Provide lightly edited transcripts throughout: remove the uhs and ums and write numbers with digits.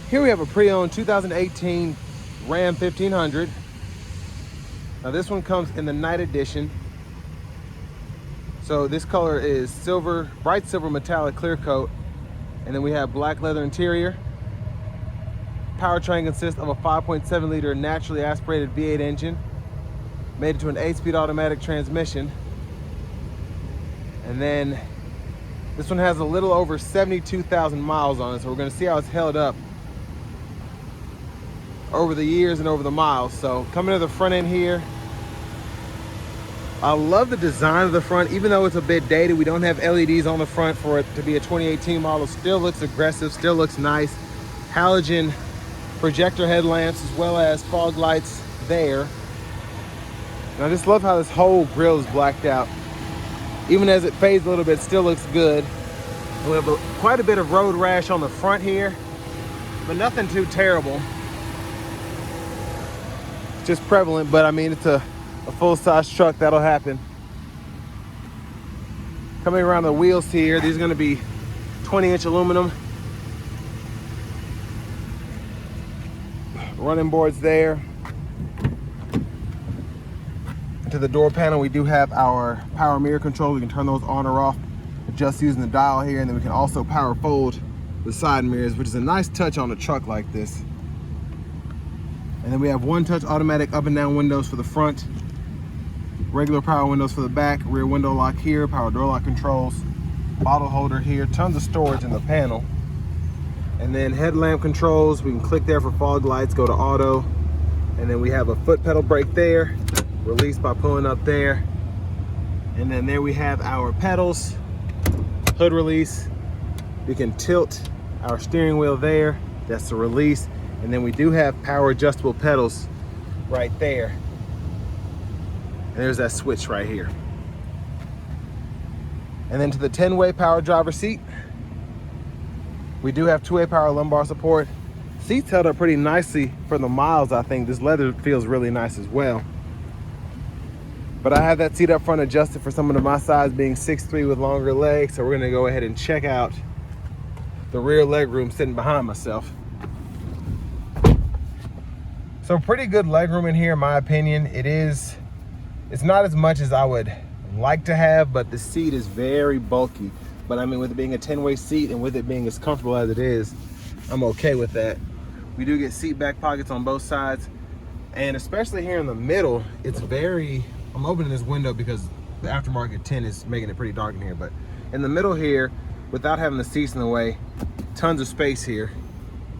Here we have a pre-owned 2018 Ram 1500. Now this one comes in the night edition. So this color is silver, bright silver metallic clear coat. And then we have black leather interior. Powertrain consists of a 5.7 liter naturally aspirated V8 engine, made into an 8-speed automatic transmission. And then this one has a little over 72,000 miles on it, so we're gonna see how it's held up over the years and over the miles. So coming to the front end here, I love the design of the front. Even though it's a bit dated, we don't have LEDs on the front for it to be a 2018 model. Still looks aggressive, still looks nice. Halogen projector headlamps as well as fog lights there. And I just love how this whole grille is blacked out. Even as it fades a little bit, it still looks good. And we have quite a bit of road rash on the front here, but nothing too terrible. Just prevalent, but I mean, it's a full-size truck, that'll happen. Coming around the wheels here, these are gonna be 20-inch aluminum. Running boards there. To the door panel, we do have our power mirror control. We can turn those on or off just using the dial here, and then we can also power fold the side mirrors, which is a nice touch on a truck like this. And then we have one-touch automatic up and down windows for the front, regular power windows for the back, rear window lock here, power door lock controls, bottle holder here, tons of storage in the panel. And then headlamp controls, we can click there for fog lights, go to auto. And then we have a foot pedal brake there, release by pulling up there. And then there we have our pedals, hood release. We can tilt our steering wheel there, that's the release. And then we do have power adjustable pedals right there. And there's that switch right here. And then to the 10-way power driver seat. We do have 2-way power lumbar support. Seats held up pretty nicely for the miles, I think. This leather feels really nice as well. But I have that seat up front adjusted for someone of my size, being 6'3" with longer legs. So we're gonna go ahead and check out the rear leg room sitting behind myself. So pretty good leg room in here, in my opinion. It's not as much as I would like to have, but the seat is very bulky. But I mean, with it being a 10-way seat and with it being as comfortable as it is, I'm okay with that. We do get seat back pockets on both sides. And especially here in the middle, it's very, I'm opening this window because the aftermarket tint is making it pretty dark in here. But in the middle here, without having the seats in the way, tons of space here.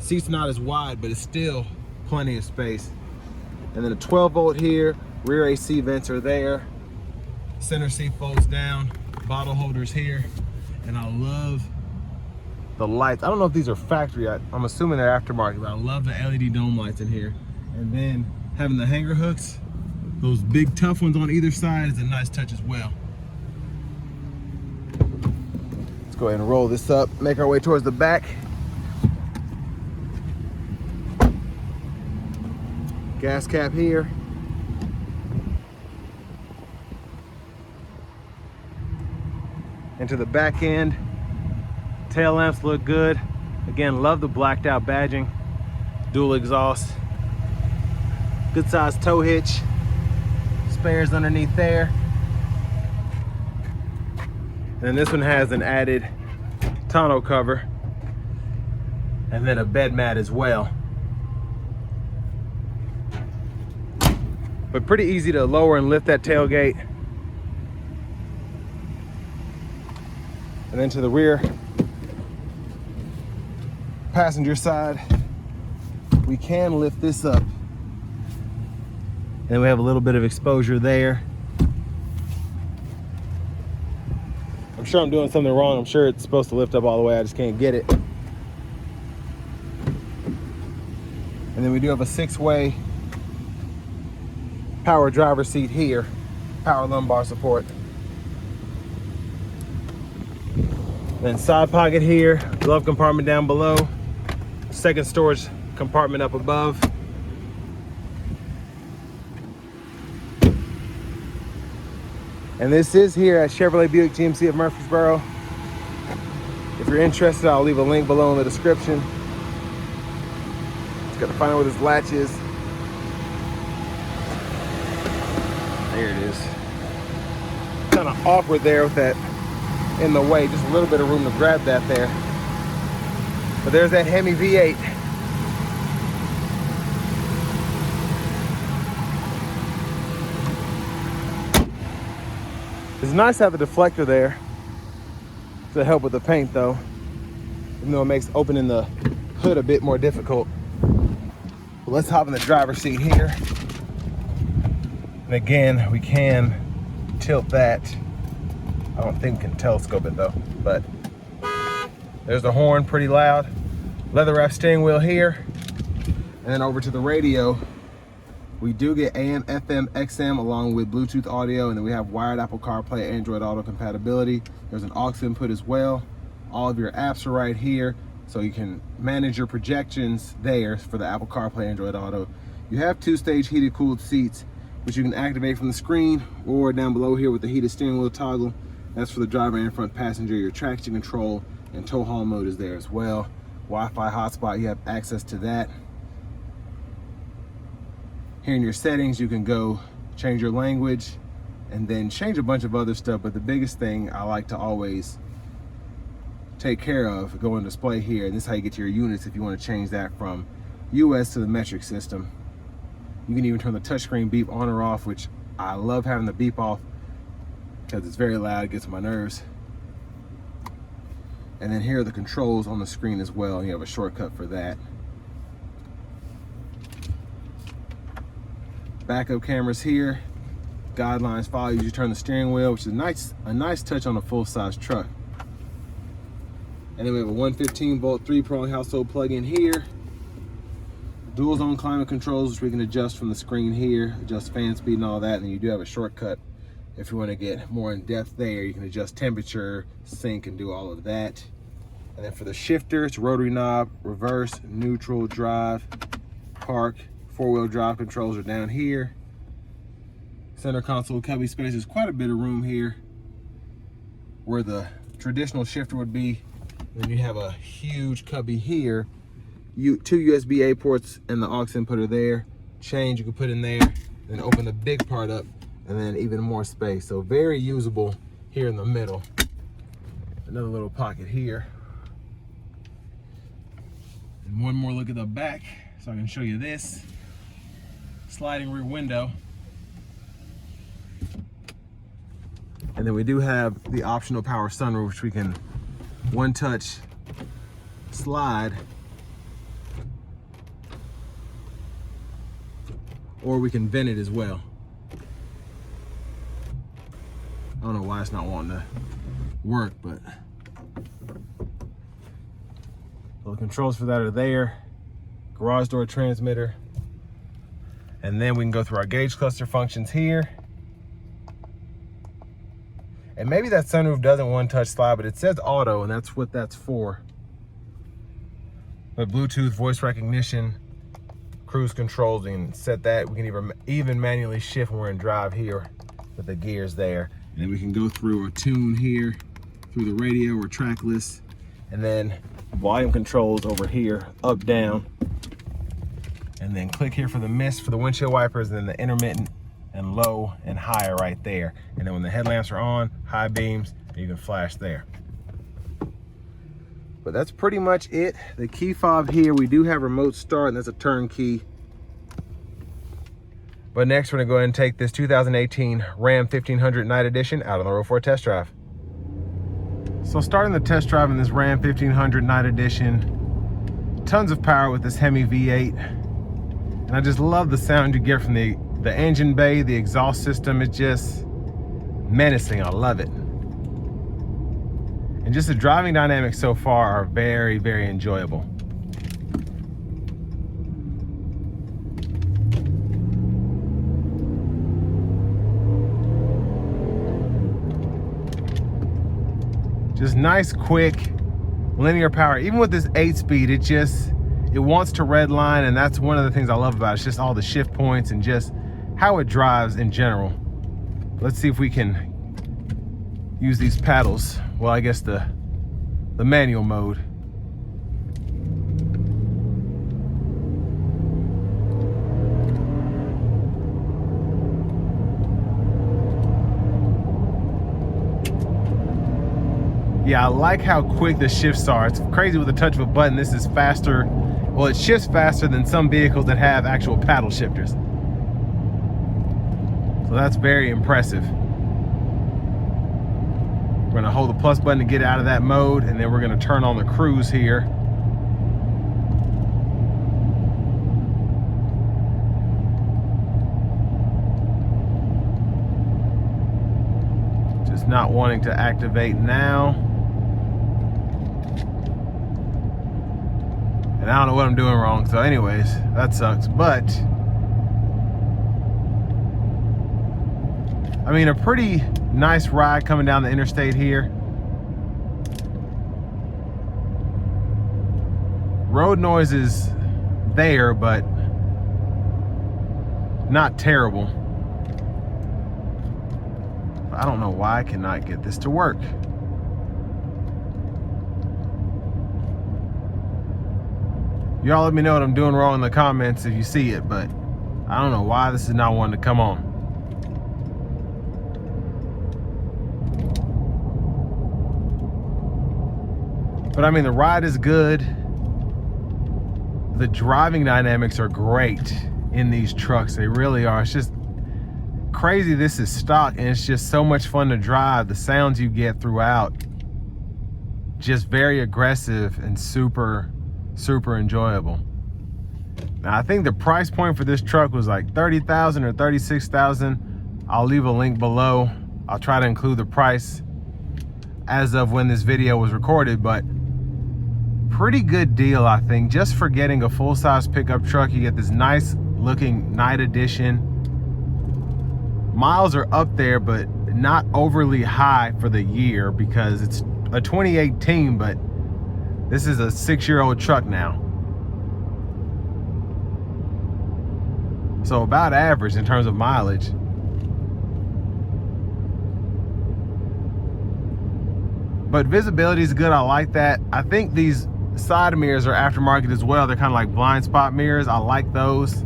Seat's not as wide, but it's still plenty of space. And then a 12-volt here, rear AC vents are there. Center seat folds down, bottle holders here. And I love the lights. I don't know if these are factory, I'm assuming they're aftermarket, but I love the LED dome lights in here. And then having the hanger hooks, those big tough ones on either side, is a nice touch as well. Let's go ahead and roll this up, make our way towards the back. Gas cap here. Into the back end. Tail lamps look good. Again, love the blacked out badging. Dual exhaust. Good sized tow hitch. Spares underneath there. And then this one has an added tonneau cover. And then a bed mat as well. But pretty easy to lower and lift that tailgate. And then to the rear passenger side, we can lift this up. And we have a little bit of exposure there. I'm sure I'm doing something wrong. I'm sure it's supposed to lift up all the way. I just can't get it. And then we do have a 6-way power driver seat here, power lumbar support. Then side pocket here, glove compartment down below, second storage compartment up above. And this is here at Chevrolet Buick GMC of Murfreesboro. If you're interested, I'll leave a link below in the description. Just gotta find out where this latch is. There it is. Kind of awkward there with that in the way. Just a little bit of room to grab that there. But there's that Hemi V8. It's nice to have the deflector there to help with the paint though, even though it makes opening the hood a bit more difficult. But let's hop in the driver's seat here. And again, we can tilt that. I don't think we can telescope it though, but there's the horn, pretty loud. Leather wrap steering wheel here. And then over to the radio, we do get AM, FM, XM along with Bluetooth audio, and then we have wired Apple CarPlay, Android Auto compatibility. There's an aux input as well. All of your apps are right here, so you can manage your projections there for the Apple CarPlay, Android Auto. You have 2-stage heated cooled seats, which you can activate from the screen or down below here with the heated steering wheel toggle. That's for the driver and front passenger. Your traction control and tow haul mode is there as well. Wi-Fi hotspot, you have access to that. Here in your settings, you can go change your language and then change a bunch of other stuff. But the biggest thing I like to always take care of, go on display here. And this is how you get to your units if you want to change that from US to the metric system. You can even turn the touchscreen beep on or off, which I love having the beep off because it's very loud, it gets on my nerves. And then here are the controls on the screen as well. You have a shortcut for that. Backup cameras here. Guidelines follow you. You turn the steering wheel, which is a nice touch on a full-size truck. And then we have a 115 volt 3-prong household plug-in here. Dual zone climate controls, which we can adjust from the screen here, adjust fan speed and all that. And then you do have a shortcut if you want to get more in depth there. You can adjust temperature, sync, and do all of that. And then for the shifter, it's rotary knob, reverse, neutral, drive, park. 4-wheel drive controls are down here. Center console cubby space. There's quite a bit of room here where the traditional shifter would be. Then you have a huge cubby here. 2 USB-A ports and the aux input are there. Change you can put in there, then open the big part up, and then even more space. So very usable here in the middle. Another little pocket here. And one more look at the back so I can show you this. Sliding rear window. And then we do have the optional power sunroof, which we can one touch slide, or we can vent it as well. I don't know why it's not wanting to work, but the controls for that are there. Garage door transmitter. And then we can go through our gauge cluster functions here. And maybe that sunroof doesn't one-touch slide, but it says auto, and that's what that's for. But Bluetooth, voice recognition, cruise controls, and set that. We can even manually shift when we're in drive here with the gears there. And then we can go through a tune here, through the radio or track list. And then volume controls over here, up, down. And then click here for the mist for the windshield wipers, and then the intermittent and low and high right there. And then when the headlamps are on, high beams, you can flash there. But that's pretty much it. The key fob here, we do have remote start, and that's a turn key. But next we're gonna go ahead and take this 2018 Ram 1500 Night Edition out on the road for a test drive. So starting the test drive in this Ram 1500 Night Edition, tons of power with this Hemi V8. And I just love the sound you get from the engine bay, the exhaust system. It's just menacing. I love it. And just the driving dynamics so far are very, very enjoyable. Just nice, quick, linear power. Even with this 8-speed, it wants to red line, and that's one of the things I love about it. It's just all the shift points and just how it drives in general. Let's see if we can use these paddles. Well, I guess the manual mode. yeah, I like how quick the shifts are. It's crazy with the touch of a button. This is faster. Well, it shifts faster than some vehicles that have actual paddle shifters. So that's very impressive. We're gonna hold the plus button to get out of that mode, and then we're gonna turn on the cruise here. Just not wanting to activate now. And I don't know what I'm doing wrong, so anyways, that sucks. But I mean, a pretty nice ride coming down the interstate here. Road noise is there, but not terrible. I don't know why I cannot get this to work. Y'all let me know what I'm doing wrong in the comments if you see it, but I don't know why this is not wanting to come on. But I mean, the ride is good. The driving dynamics are great in these trucks. They really are. It's just crazy. This is stock and it's just so much fun to drive. The sounds you get throughout, just very aggressive and super enjoyable. Now I think the price point for this truck was like $30,000 or $36,000. I'll leave a link below. I'll try to include the price as of when this video was recorded, but pretty good deal, I think. Just for getting a full-size pickup truck, you get this nice looking night edition. Miles are up there, but not overly high for the year because it's a 2018, but this is a 6-year-old truck now. So about average in terms of mileage. But visibility is good, I like that. I think these side mirrors are aftermarket as well. They're kind of like blind spot mirrors. I like those.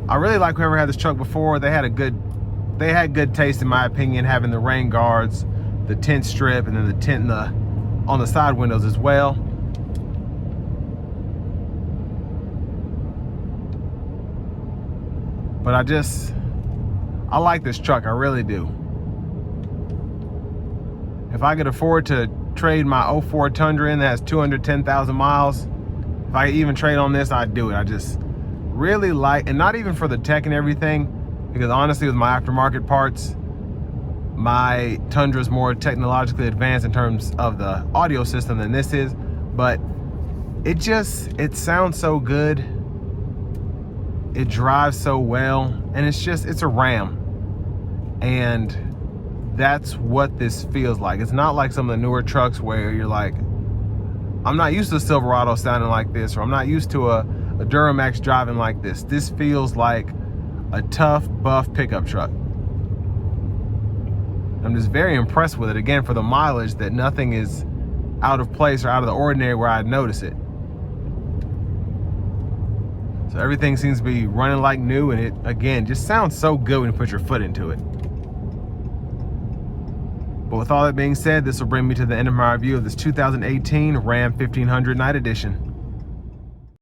I really like whoever had this truck before. They had good taste in my opinion, having the rain guards, the tint strip, and then the tint on the side windows as well. But I like this truck, I really do. If I could afford to trade my 04 Tundra in that has 210,000 miles, if I could even trade on this, I'd do it. I just really like, and not even for the tech and everything, because honestly with my aftermarket parts, my Tundra is more technologically advanced in terms of the audio system than this is, but it sounds so good. It drives so well, and it's a Ram, and that's what this feels like. It's not like some of the newer trucks where you're like, I'm not used to a Silverado sounding like this, or I'm not used to a Duramax driving like this. This feels like a tough, buff pickup truck. I'm just very impressed with it. Again, for the mileage, that nothing is out of place or out of the ordinary where I'd notice it. So everything seems to be running like new, and it, again, just sounds so good when you put your foot into it. But with all that being said, this will bring me to the end of my review of this 2018 Ram 1500 Night Edition.